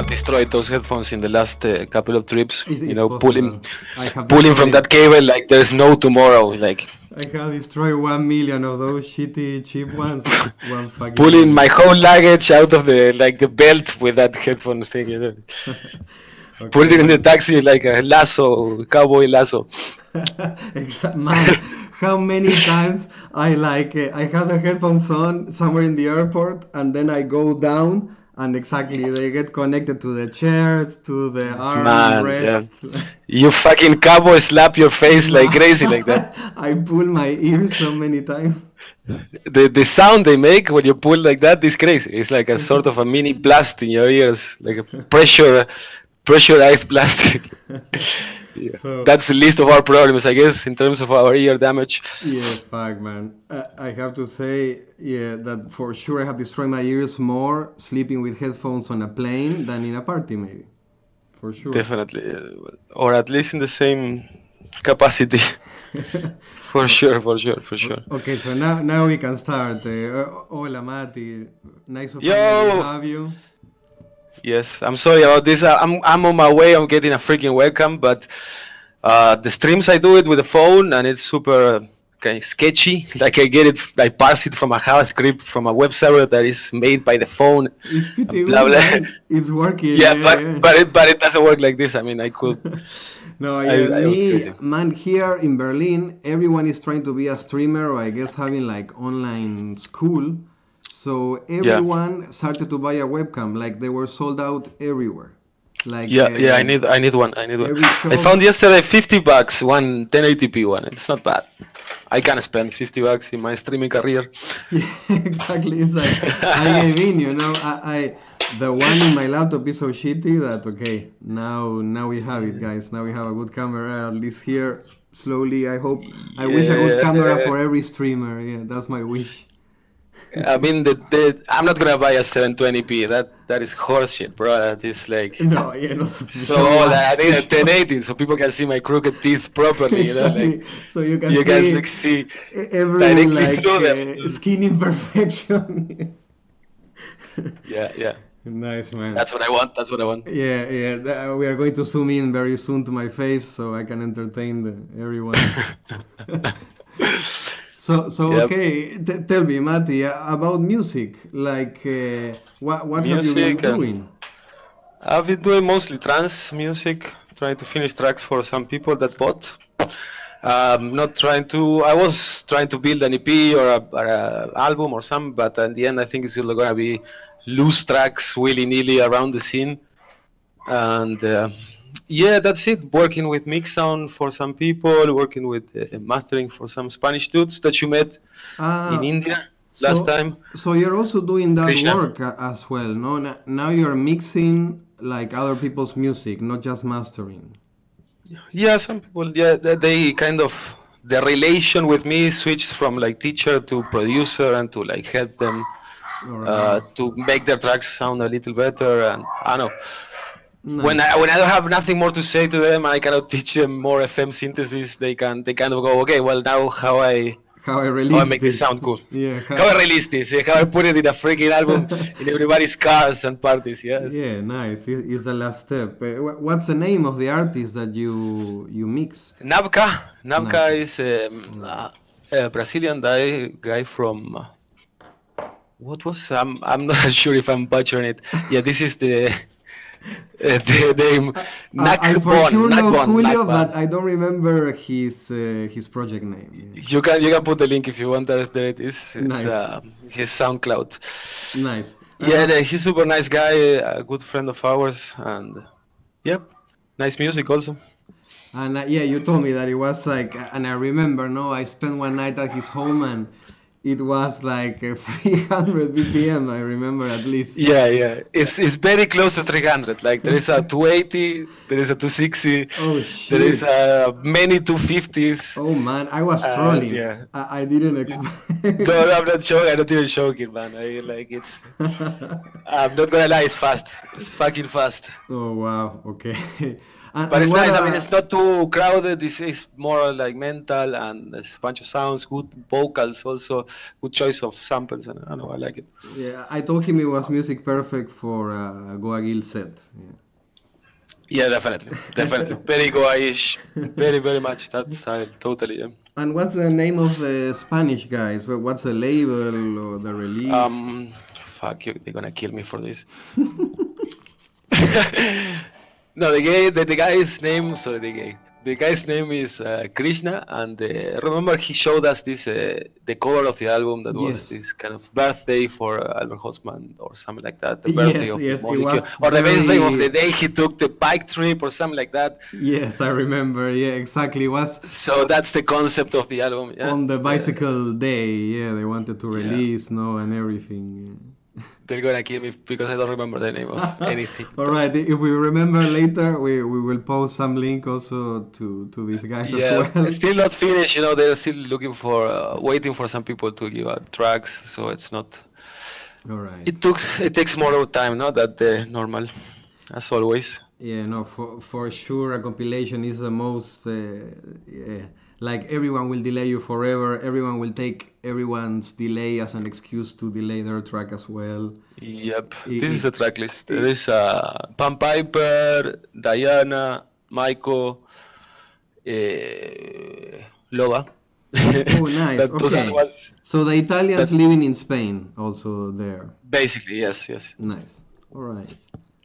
destroyed those headphones in the last couple of trips. It's Pulling possible. I have pulling from destroyed. that cable like there's no tomorrow. Like I have destroyed 1 million of those shitty cheap ones. One fucking pulling million. my whole luggage out of the belt with that headphone thing. Put Okay, it in the man. taxi like a lasso, cowboy lasso. Man, how many times I have the headphones on somewhere in the airport and then I go down and exactly they get connected to the chairs, to the Man, yeah. armrests. You fucking cowboy slap your face like Man, crazy like that. I pull my ears so many times. The sound they make when you pull like that is crazy. It's like a sort of a mini blast in your ears, like a pressurized blast. Yeah. So, That's the least of our problems, I guess, in terms of our ear damage. yeah, fuck, man. I have to say, yeah, that for sure I have destroyed my ears more sleeping with headphones on a plane than in a party, maybe. For sure. Definitely, or at least in the same capacity. For sure, for sure, for sure. Okay, so now we can start. Hola, Mati. Nice to finally Yo, have you. yes, I'm sorry about this. I'm on my way. I'm getting a freaking webcam, but the streams I do it with the phone, and it's super kind of sketchy. Like I parse it from a JavaScript from a web server that is made by the phone, It's pretty and blah good, blah. man. It's working. Yeah, Yeah, but it doesn't work like this. I mean, I could. yeah. No, I yeah, I was me, crazy. man, here in Berlin, everyone is trying to be a streamer or I guess having like online school. So Yeah, everyone started to buy a webcam, like they were sold out everywhere. Like yeah. I need one. I need one. every I shop. found yesterday $50 one 1080p one. It's not bad. I can spend $50 in my streaming career. Yeah, exactly. It's like I gave in, I the one in my laptop is so shitty that okay, now we have it, guys. Now we have a good camera, at least here. Slowly, I wish a good camera Yeah. for every streamer. Yeah, that's my wish. I mean, I'm not gonna buy a 720p. That is horseshit, bro. That is like No, yeah, no, so so old. what? I need a 1080 so people can see my crooked teeth properly. Like Exactly. So you can you can see like see every directly like through them. skin imperfection. Yeah. Nice, man. That's what I want. That's what I want. Yeah, yeah. We are going to zoom in very soon to my face so I can entertain everyone. So Yep. okay. Tell me, Mati, about music. Like, what have you been Music. doing? I've been doing mostly trance music, trying to finish tracks for some people that bought. Not trying to. I was trying to build an EP or a album or some, but in the end, I think it's gonna be loose tracks willy nilly around the scene. And yeah, that's it. Working with Mixsound for some people, working with mastering for some Spanish dudes that you met in Uh, India last so time. so you're also doing that Krishna. work as well, no? Now you're mixing like other people's music, not just mastering. Yeah, some people. Yeah, they kind of the relation with me switched from like teacher to producer and to like help them All right. to make their tracks sound a little better. And I don't know when Nice. I don't have nothing more to say to them, I cannot teach them more FM synthesis. They kind of go, okay, well now How I how I release make this this. sound cool, Yeah. how I release this, how I put it in a freaking album in everybody's cars and parties. Yes, Yeah, nice. Is the last step. What's the name of the artist that you mixed? Navka Naka. is Nice. a Brazilian guy from what was I'm not sure if I'm butchering it. Yeah, this is the name I for sure know Julio, Nakbon. but I don't remember his project name. You can put the link if you want. There it is. Yeah. It's Nice, his SoundCloud. nice. Yeah, he's super nice guy, a good friend of ours, and yep, nice music also. And yeah, you told me that it was like, and I remember, no, I spent one night at his home and it was like 300 BPM. I remember at least. Yeah. It's very close to 300. Like there is a 280, there is a 260, Oh there is shit. many 250s. Oh man, I was trolling. Yeah. I didn't expect. No, I'm not joking. I'm not even joking, man. I like it's. I'm not gonna lie. It's fast. It's fucking fast. Oh wow, okay. And, But and it's what nice. I mean, it's not too crowded. It's more like mental, and there's a bunch of sounds, good vocals, also good choice of samples, and I don't know, I like it. yeah, I told him it was music perfect for Goa Gil set. Yeah, definitely, definitely. Very Goa-ish, very much that style, totally. Yeah. And what's the name of the Spanish guys? What's the label or the release? Fuck you, they're gonna kill me for this. No, the guy's name. Sorry, the gay. The guy's name is Krishna, and remember he showed us this the cover of the album that was Yes. this kind of birthday for Albert Hosman or something like that. The birthday Yes, of the yes, it molecule, was or the birthday of very. the day he took the bike trip or something like that. Yes, I remember. Yeah, exactly. It was So that's the concept of the album. Yeah, on the bicycle day. Yeah, they wanted to yeah. release, no, and everything. They're gonna kill me because I don't remember the name of anything. All right. If we remember later, we will post some link also to these guys as Yeah, well. it's still not finished. You know, they're still looking for, waiting for some people to give out tracks. So it's not. All right. It takes more time, not that the normal, as always. Yeah, no, for sure, a compilation is the most. Yeah, like everyone will delay you forever. Everyone will take everyone's delay as an excuse to delay their track as well. Yep, It, this is it, the track list. There it, is Pam Piper, Diana, Maiko, Loba. oh, nice. Those are the Okay. ones. So the Italians That living in Spain also there. basically, yes. Nice. All right.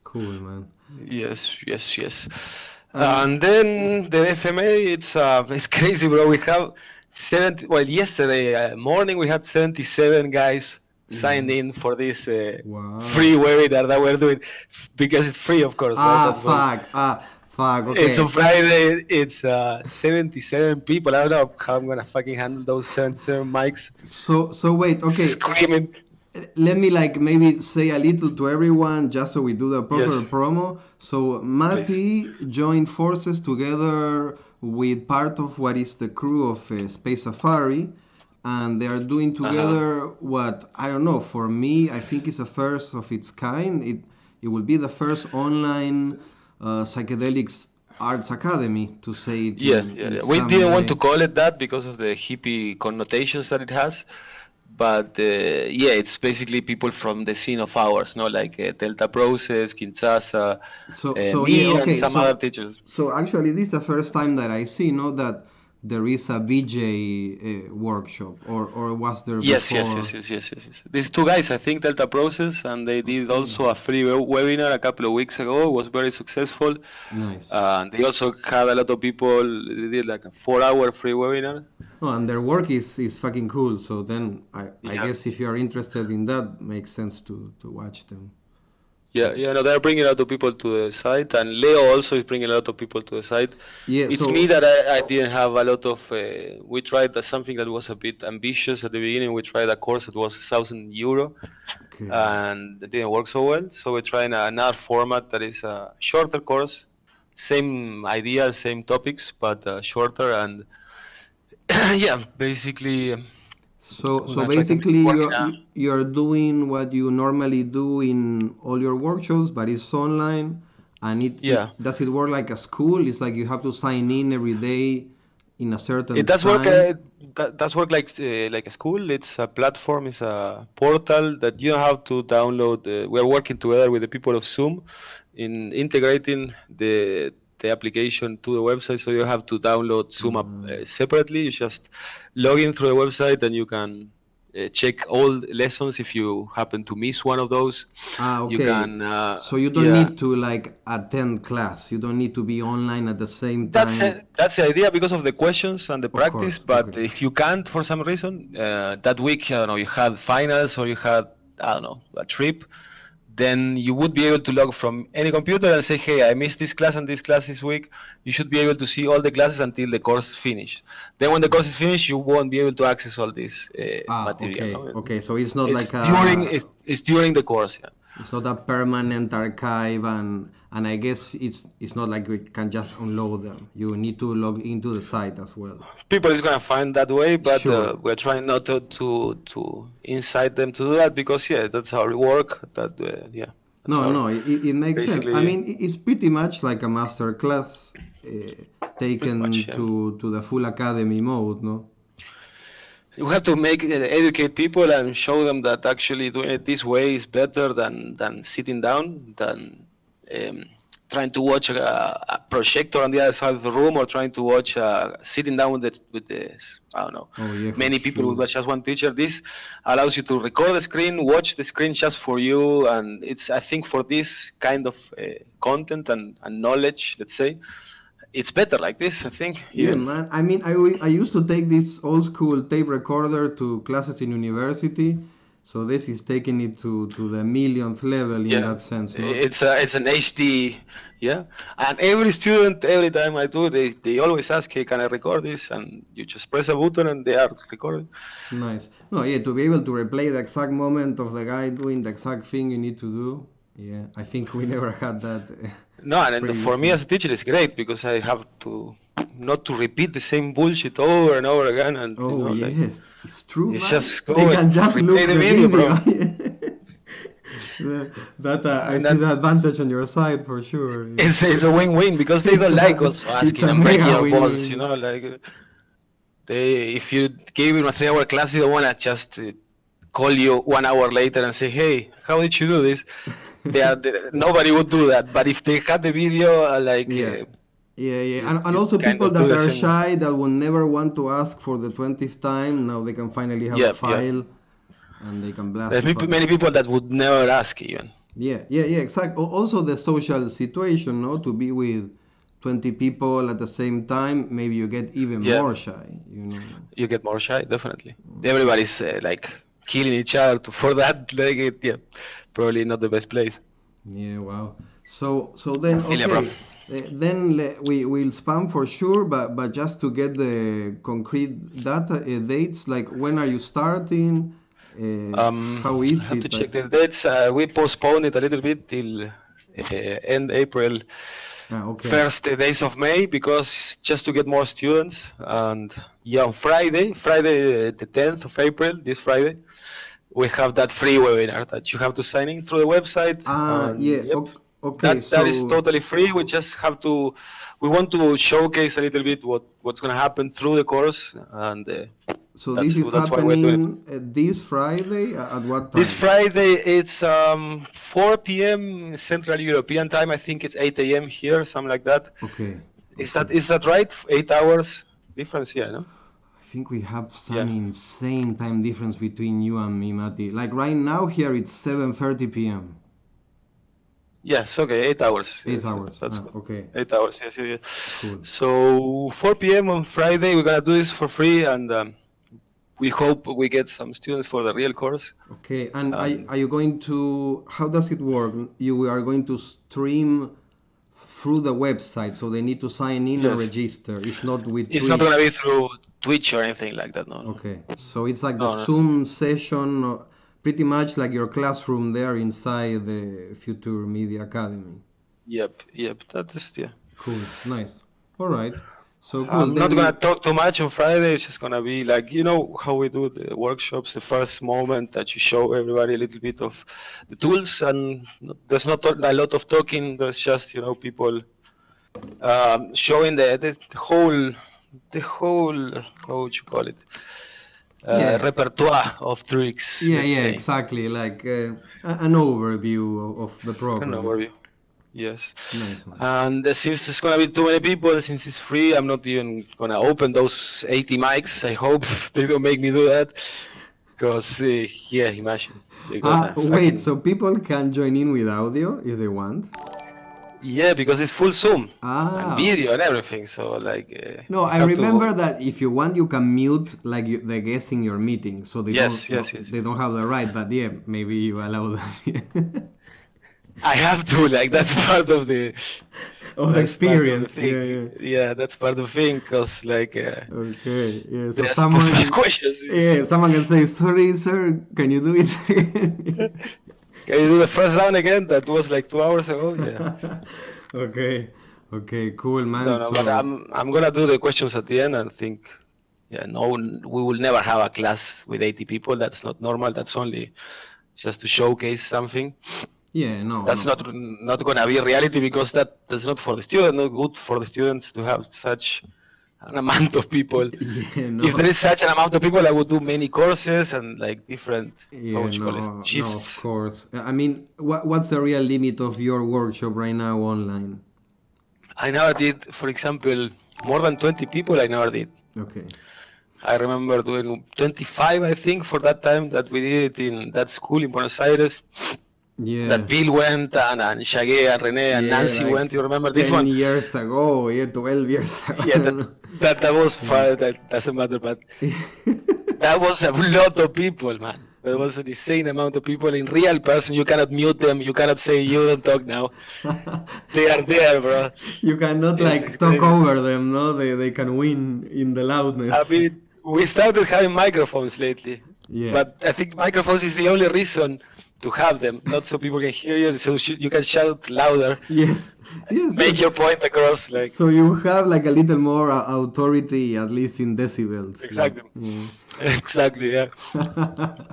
Cool, man. Yes. And And then the FMA, it's crazy, bro. We have 70. Well, yesterday morning we had 77 guys signed in nice. for this Wow. free webinar that we're doing because it's free, of course, right? Ah, That's why. fuck. Ah, fuck. It's on Okay. Friday. It's 77 people. I don't know how I'm gonna fucking handle those 77 mics So wait. Okay. screaming. Let me like maybe say a little to everyone just so we do the proper Yes, promo. So please. Mati joined forces together with part of what is the crew of Space Safari, and they are doing Uh-huh. together what I don't know. For me, I think it's a first of its kind. It will be the first online psychedelics arts academy, to say it in We some didn't want to way. call it that because of the hippie connotations that it has. But yeah, it's basically people from the scene of ours, no, like Delta Process, Kinshasa, So yeah, me, and okay. some other teachers. So actually, this is the first time that I see, no, that there is a VJ workshop, or was there before? Yes. These two guys, I think Delta Process, and they did Okay, also a free webinar a couple of weeks ago. It was very successful. nice. And they also had a lot of people. They did like a 4-hour free webinar. Oh, and their work is fucking cool. So then I Yeah. guess if you are interested in that, makes sense to watch them. Yeah, no, they're bringing a lot of people to the site, and Leo also is bringing a lot of people to the site. Yeah. It's me So that I didn't have a lot of. We tried something that was a bit ambitious at the beginning. We tried a course that was €1,000, okay. and it didn't work so well. So we're trying another format that is a shorter course, same idea, same topics, but shorter. And yeah, basically, we're So gonna try to make it basically, work in a. you're doing what you normally do in all your workshops, but it's online, and it Yeah. does it work like a school? It's like you have to sign in every day in a It certain does work. time. Does work like a school. It's a platform. It's a portal that you don't have to download. We are working together with the people of Zoom in integrating the application to the website. So you have to download Zoom app separately. You just log in through the website, and you can check all lessons if you happen to miss one of those. Ah, You okay. can, So you don't yeah. need to like attend class. You don't need to be online at the same That's time. it. That's the idea because of the questions and the Of practice. course. But Okay. if you can't for some reason, that week, I don't know, you had finals or you had, I don't know, a trip, then you would be able to log from any computer and say, hey, I missed this class and this class this week. You should be able to see all the classes until the course finished. Then when the course is finished, you won't be able to access all this Ah, material. okay. No? Okay. So it's not It's like during a it's during the course. Yeah. It's not a permanent archive, and I guess it's not like we can just unload them. You need to log into the site as well. People is gonna find that way, but Sure. we're trying not to incite them to do that because yeah, that's how we work. That yeah. That's No, all. no, it makes sense. I Basically, mean, it's pretty much like a master class pretty much. taken Yeah. to the full academy mode, no? You have to make educate people and show them that actually doing it this way is better than sitting down, than um, trying to watch a projector on the other side of the room, or trying to watch sitting down with the I don't know, Oh yeah, for many people sure. with just one teacher. This allows you to record the screen, watch the screen just for you, and it's, I think, for this kind of content and knowledge, let's say, it's better like this, I think, Yeah, even. man. I mean, I used to take this old school tape recorder to classes in university, so this is taking it to the millionth level in Yeah, that sense, no? it's an HD, yeah. And every student, every time I do, they always ask, "Hey, can I record this?" And you just press a button, and they are recorded. Nice. No, yeah, to be able to replay the exact moment of the guy doing the exact thing you need to do. Yeah, I think we never had that No, and then for me previously. as a teacher, it's great because I have to not to repeat the same bullshit over and over again, and Oh like yes, it's true, it's man. just They go can and just replay look the the video, video. bro. That I And see that the advantage on your side for sure. Yeah. it's a win-win because they don't like also It's asking a and breaking mega your balls, win-win. like. They, if you gave him a 3 hour class, they don't want to just call you 1 hour later and say, "Hey, how did you do this?" Nobody would do that. But if they had the video, Yeah. Yeah, yeah. And you also kind people of do that the are same. shy that will never want to ask for the 20th time, now they can finally have a Yep, yep. file and they can blast There's it back. many people that would never ask even. Yeah, yeah, yeah, exactly. Also the social situation, no, to be with 20 people at the same time, maybe you get even Yeah, more shy, you know. you get more shy, definitely. Everybody's like killing each other for that. Like, yeah, probably not the best place. Yeah, wow. So then, Feel ya, bro. okay, then we'll spam for sure, but just to get the concrete data dates, like when are you starting? How I is have to it? check the dates. We postponed it a little bit till end April, Okay, first days of May, because just to get more students. And yeah, on Friday the 10th of April, this Friday, we have that free webinar that you have to sign in through the website. And yeah, yep, okay. that is So totally free. We just have to. We want to showcase a little bit what's going to happen through the course, and so this that's is that's why we're doing it. happening this Friday at what This time? Friday it's 4 p.m. Central European time. I think it's 8 a.m. here, something like that. Okay, Is okay. that right? 8 hours difference? Yeah, no? I think we have some Yeah. insane time difference between you and me, Mati. Like right now here it's 7:30 p.m. Yes. Okay. 8 hours. 8 hours. That's good. Okay, 8 hours. Yes, yes, yes. cool. So 4 p.m. on Friday, we're gonna do this for free, and we hope we get some students for the real course. Okay, and And are you going to, how does it work? You are going to stream through the website, so they need to sign in and yes, register. It's not with it's not gonna Twitch. be through Twitch or anything like that. No, no, Okay, so it's like the no, no. Zoom session, pretty much like your classroom there inside the Future Media Academy. Yep, yep. That is, yeah. Cool, nice. All right, so cool. I'm not gonna Then, talk too much on Friday. It's just gonna be like, how we do the workshops. The first moment that you show everybody a little bit of the tools, and there's not a lot of talking. There's just people showing the whole how would you call it, yeah, repertoire of tricks. yeah, Let's yeah, say exactly. Like an overview of the an program. overview. Yes, Nice one. and since there's gonna be too many people, since it's free, I'm not even gonna open those 80 mics. I hope they don't make me do that, because yeah, imagine they're gonna Wait, fucking so people can join in with audio if they want? yeah, because it's full Zoom and Ah, video and everything. So like no, you I have to. remember that if you want, you can mute like the guests in your meeting, so they Yes, yes, yes, they yes. don't have the right. But yeah, maybe you allow them. I have to, like, that's part of the Of the that's part of the experience, thing. yeah, yeah. Yeah, that's part of the thing, because like Okay, yeah. So they're supposed to ask someone, questions. yeah, someone can say, "Sorry, sir, can you do it again?" Can you do the first round again? That was like 2 hours ago. Yeah. Okay, okay, cool, man. No, no, but So, I'm gonna do the questions at the end and think. Yeah, no, we will never have a class with 80 people. That's not normal. That's only just to showcase something. Yeah, no, That's no. not gonna be reality because that's not for the student, not good for the students to have such an amount of people. Yeah, If there no. is such an amount of people, I would do many courses and like different, how Yeah, would you call it, no, no, of shifts. course. I mean, what's the real limit of your workshop right now online? I never did, for example, more than 20 people. I never did. Okay. I remember doing 25, I think, for that time that we did it in that school in Buenos Aires. Yeah. That Bill went and Shaggy and Rene and Yeah, Nancy like went. You remember this 10 one? years ago, yeah, 12 years ago. Yeah, I don't know. that was far. That doesn't matter, but that was a lot of people, man. That was an insane amount of people. In real person, you cannot mute them. You cannot say you don't talk now. They are there, bro. You cannot It's like talk crazy. over them, no? They can win in the I loudness. mean, we started having microphones lately, Yeah. but I think microphones is the only reason to have them, not so people can hear you, so you can shout louder, Yes. Yes. make Yes. your point across. Like So you have like a little more authority, at least in decibels. exactly, Yeah. exactly. Yeah.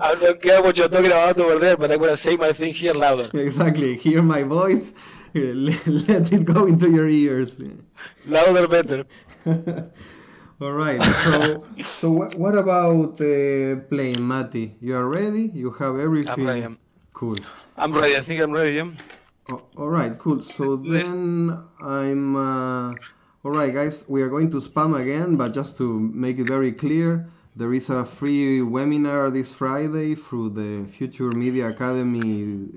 I don't care what you're talking about over there, but I'm gonna say my thing here louder, Exactly. Hear my voice. Let it go into your ears. louder, better. All right. So what about playing, Mati? You are ready? You have everything? I'm ready. Cool. I'm ready. I think I'm ready. Yeah. All right, cool. So then I'm all right, guys. We are going to spam again, but just to make it very clear, there is a free webinar this Friday through the Future Media Academy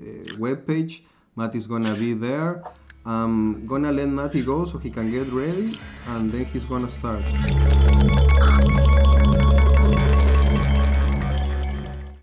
webpage. Matt is gonna be there. I'm gonna let Matty go so he can get ready, and then he's gonna start.